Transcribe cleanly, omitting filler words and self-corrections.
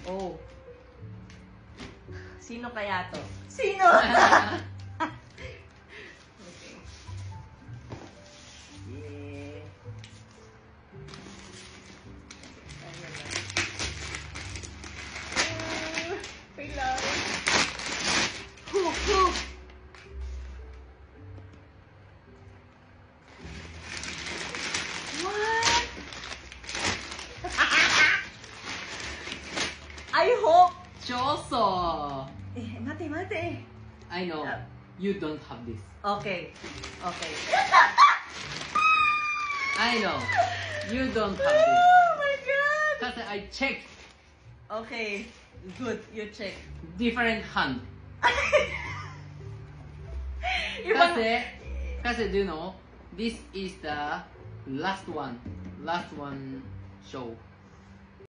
Oh. Sino kaya to? Sino? Okay. Yeah. Wait lang. Hook! What? I hope. Choso. Mate. I know. You don't have this. Okay. I know. You don't have this. Oh my god. Kasi I checked Okay. Good. You check. different hand. Ibang... Kasi do you know, this is the last one show.